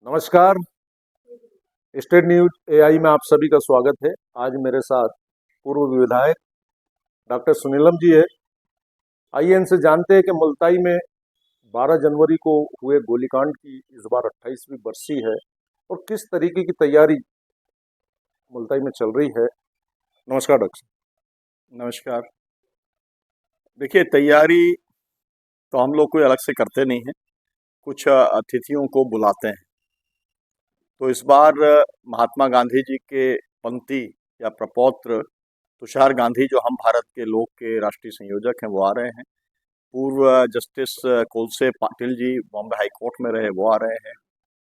नमस्कार। State news AI में आप सभी का स्वागत है। आज मेरे साथ पूर्व विधायक डॉक्टर सुनीलम जी है। आइए इनसे जानते हैं कि मुल्ताई में 12 जनवरी को हुए गोलीकांड की इस बार 28वीं बरसी है और किस तरीके की तैयारी मुल्ताई में चल रही है। नमस्कार डॉक्टर नमस्कार। देखिए, तैयारी तो हम लोग कोई अलग से करते नहीं हैं, कुछ अतिथियों को बुलाते हैं। तो इस बार महात्मा गांधी जी के पंथी या प्रपौत्र तुषार गांधी, जो हम भारत के लोक के राष्ट्रीय संयोजक हैं, वो आ रहे हैं। पूर्व justice Kolse Patil ji Bombay high court में रहे, वो आ रहे हैं।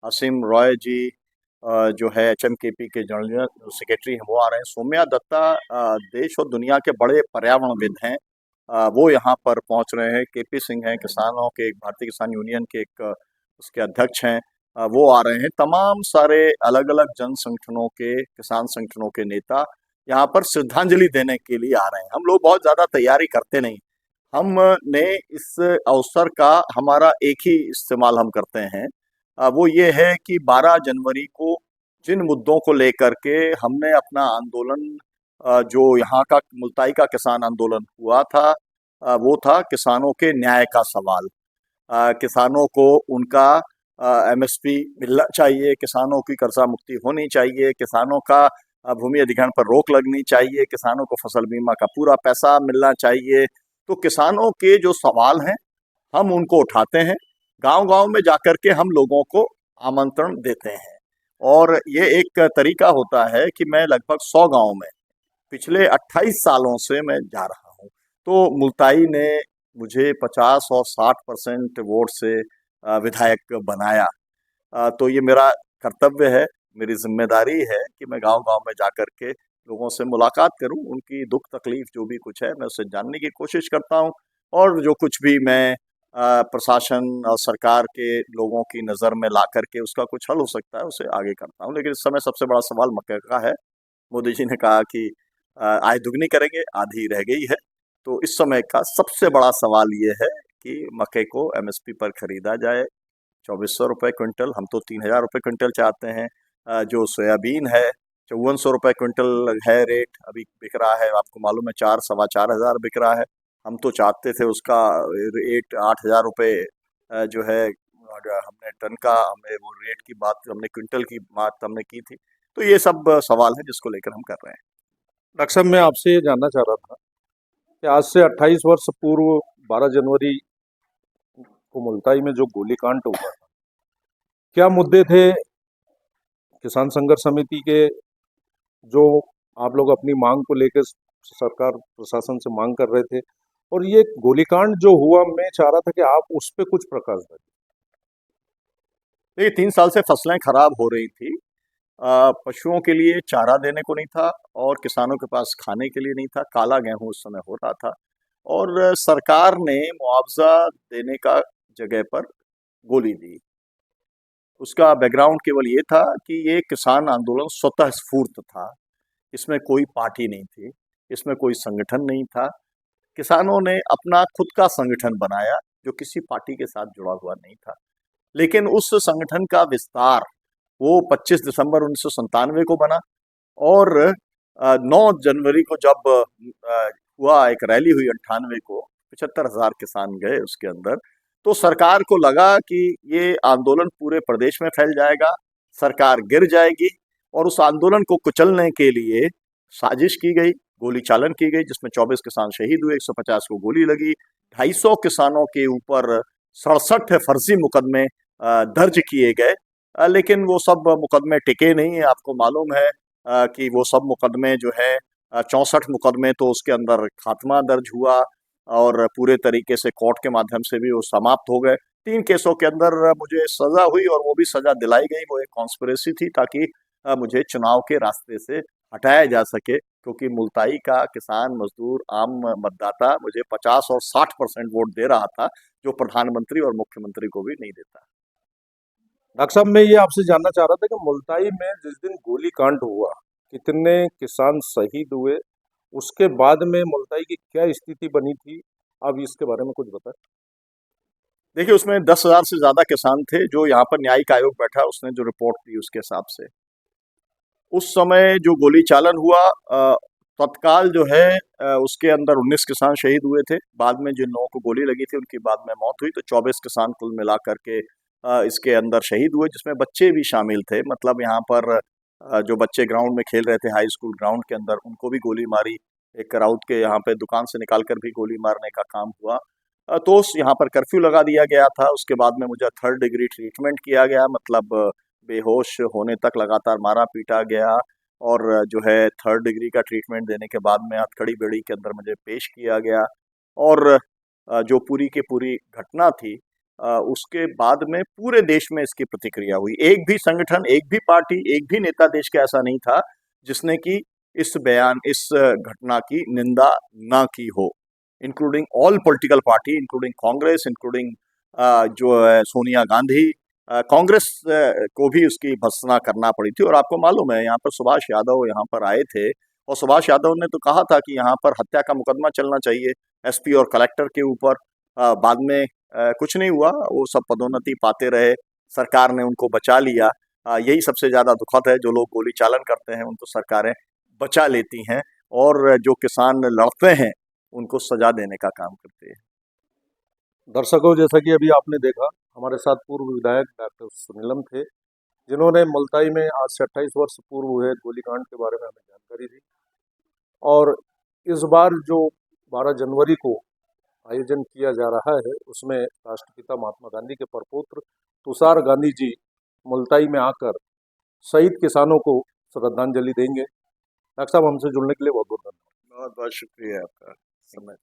असीम रॉय जी जो है एचएमकेपी के जनरल सेक्रेटरी हैं, वो आ रहे हैं। सौम्या दत्ता देश और दुनिया के बड़े पर्यावरणविद हैं, वो यहाँ पर पहुँच रहे हैं। केपी सिंह हैं, किसानों के एक भारतीय किसान यूनियन के एक उसके अध्यक्ष हैं, वो आ रहे हैं। तमाम सारे अलग अलग जन संगठनों के, किसान संगठनों के नेता यहाँ पर श्रद्धांजलि देने के लिए आ रहे हैं। हम लोग बहुत ज़्यादा तैयारी करते नहीं। हमने इस अवसर का हमारा एक ही इस्तेमाल हम करते हैं, वो ये है कि 12 जनवरी को जिन मुद्दों को लेकर के हमने अपना आंदोलन, जो यहाँ का मुल्ताई का किसान आंदोलन हुआ था, वो था किसानों के न्याय का सवाल। किसानों को उनका एमएसपी मिलना चाहिए, किसानों की कर्जा मुक्ति होनी चाहिए, किसानों का भूमि अधिग्रहण पर रोक लगनी चाहिए, किसानों को फसल बीमा का पूरा पैसा मिलना चाहिए। तो किसानों के जो सवाल हैं, हम उनको उठाते हैं। गांव-गांव में जाकर के हम लोगों को आमंत्रण देते हैं, और ये एक तरीका होता है कि मैं लगभग 100 गांव में पिछले 28 सालों से मैं जा रहा हूँ। तो मुल्ताई ने मुझे 50 और 60% वोट से विधायक बनाया। तो ये मेरा कर्तव्य है, मेरी जिम्मेदारी है कि मैं गांव-गांव में जाकर के लोगों से मुलाकात करूं, उनकी दुख तकलीफ जो भी कुछ है मैं उससे जानने की कोशिश करता हूं, और जो कुछ भी मैं प्रशासन और सरकार के लोगों की नज़र में ला करके उसका कुछ हल हो सकता है, उसे आगे करता हूं। लेकिन इस समय सबसे बड़ा सवाल मक्के का है। मोदी जी ने कहा कि आय दुगनी करेंगे, आधी रह गई है। तो इस समय का सबसे बड़ा सवाल ये है कि मक्के को एमएसपी पर खरीदा जाए। 2400 रुपये क्विंटल, हम तो 3000 रुपये क्विंटल चाहते हैं। जो सोयाबीन है, 5400 रुपये क्विंटल है रेट, अभी बिक रहा है, आपको मालूम है, 4 सवा 4 हजार बिक रहा है। हम तो चाहते थे उसका रेट 8000 रुपये जो है, हमने टन का, हमें वो रेट की बात, हमने क्विंटल की बात हमने की थी। तो ये सब सवाल है जिसको लेकर हम कर रहे हैं। डॉक्टर साहब, मैं आपसे ये जानना चाह रहा था कि आज से 28 वर्ष पूर्व 12 जनवरी को मुल्ताई में जो गोलीकांड हुआ था, क्या मुद्दे थे किसान संघर्ष समिति के जो आप लोग अपनी मांग को लेकर सरकार प्रशासन से मांग कर रहे थे, और ये गोलीकांड जो हुआ, मैं चाह रहा था कि आप उस पे कुछ प्रकाश डालें। देखिए, 3 साल से फसलें खराब हो रही थी। पशुओं के लिए चारा देने को नहीं था, और किसानों के पास खाने के लिए नहीं था। काला गेहूं उस समय हो रहा था, और सरकार ने मुआवजा देने का जगह पर गोली दी। उसका बैकग्राउंड केवल ये था कि ये किसान आंदोलन स्वतः स्फूर्त था, इसमें कोई पार्टी नहीं थी, इसमें कोई संगठन नहीं था। किसानों ने अपना खुद का संगठन बनाया, जो किसी पार्टी के साथ जुड़ा हुआ नहीं था। लेकिन उस संगठन का विस्तार वो 25 दिसंबर 1997 को बना, और 9 जनवरी को जब हुआ, एक रैली हुई 98 को, 75,000 किसान गए उसके अंदर। तो सरकार को लगा कि ये आंदोलन पूरे प्रदेश में फैल जाएगा, सरकार गिर जाएगी, और उस आंदोलन को कुचलने के लिए साजिश की गई, गोली चालन की गई, जिसमें 24 किसान शहीद हुए, 150 को गोली लगी। 250 किसानों के ऊपर 67 फर्जी मुकदमे दर्ज किए गए। लेकिन वो सब मुकदमे टिके नहीं। आपको मालूम है कि वो सब मुकदमे जो है, 64 मुकदमे तो उसके अंदर खात्मा दर्ज हुआ, और पूरे तरीके से कोर्ट के माध्यम से भी वो समाप्त हो गए। 3 केसों के अंदर मुझे सजा हुई, और वो भी सजा दिलाई गई। वो एक कॉन्स्पिरेसी थी, ताकि मुझे चुनाव के रास्ते से हटाया जा सके, क्योंकि मुल्ताई का किसान, मजदूर, आम मतदाता मुझे 50 और 60% वोट दे रहा था, जो प्रधानमंत्री और मुख्यमंत्री को भी नहीं देता। डॉक्टर साहब, मैं ये आपसे जानना चाह रहा था कि मुल्ताई में जिस दिन गोलीकांड हुआ, कितने किसान शहीद हुए, उसके बाद में मुल्ताई की क्या स्थिति बनी थी, आप इसके बारे में कुछ बताएं। देखिए, उसमें 10,000 से ज़्यादा किसान थे। जो यहाँ पर न्यायिक आयोग बैठा, उसने जो रिपोर्ट दी उसके हिसाब से उस समय जो गोली चालन हुआ, तत्काल जो है उसके अंदर 19 किसान शहीद हुए थे। बाद में जिन लोगों को गोली लगी थी उनकी बाद में मौत हुई, तो 24 किसान कुल मिला करके इसके अंदर शहीद हुए, जिसमें बच्चे भी शामिल थे। मतलब यहाँ पर जो बच्चे ग्राउंड में खेल रहे थे, हाई स्कूल ग्राउंड के अंदर, उनको भी गोली मारी। एक राउत के यहाँ पे दुकान से निकाल कर भी गोली मारने का काम हुआ। तो यहाँ पर कर्फ्यू लगा दिया गया था। उसके बाद में मुझे 3rd डिग्री ट्रीटमेंट किया गया, मतलब बेहोश होने तक लगातार मारा पीटा गया। और जो है 3rd डिग्री का ट्रीटमेंट देने के बाद में हथकड़ी बेड़ी के अंदर मुझे पेश किया गया। और जो पूरी की पूरी घटना थी, उसके बाद में पूरे देश में इसकी प्रतिक्रिया हुई। एक भी संगठन, एक भी पार्टी, एक भी नेता देश का ऐसा नहीं था जिसने कि इस घटना की निंदा ना की हो, including all political party, including Congress, including जो है सोनिया गांधी। कांग्रेस को भी उसकी भर्त्सना करना पड़ी थी। और आपको मालूम है, यहाँ पर सुभाष यादव यहाँ पर आए थे, और सुभाष यादव ने तो कहा था कि यहाँ पर हत्या का मुकदमा चलना चाहिए एसपी और कलेक्टर के ऊपर। बाद में कुछ नहीं हुआ, वो सब पदोन्नति पाते रहे, सरकार ने उनको बचा लिया। यही सबसे ज़्यादा दुखद है, जो लोग गोली चालन करते हैं उनको सरकारें बचा लेती हैं, और जो किसान लड़ते हैं उनको सजा देने का काम करते हैं। दर्शकों, जैसा कि अभी आपने देखा, हमारे साथ पूर्व विधायक डॉक्टर सुनीलम थे, जिन्होंने मुल्ताई में आज से 28 वर्ष पूर्व हुए गोलीकांड के बारे में हमें जानकारी दी। और इस बार जो 12 जनवरी को आयोजन किया जा रहा है, उसमें राष्ट्रपिता महात्मा गांधी के प्रपौत्र तुषार गांधी जी मुल्ताई में आकर शहीद किसानों को श्रद्धांजलि देंगे। डॉक्टर साहब, हमसे जुड़ने के लिए बहुत बहुत धन्यवाद। बहुत बहुत शुक्रिया आपका समय।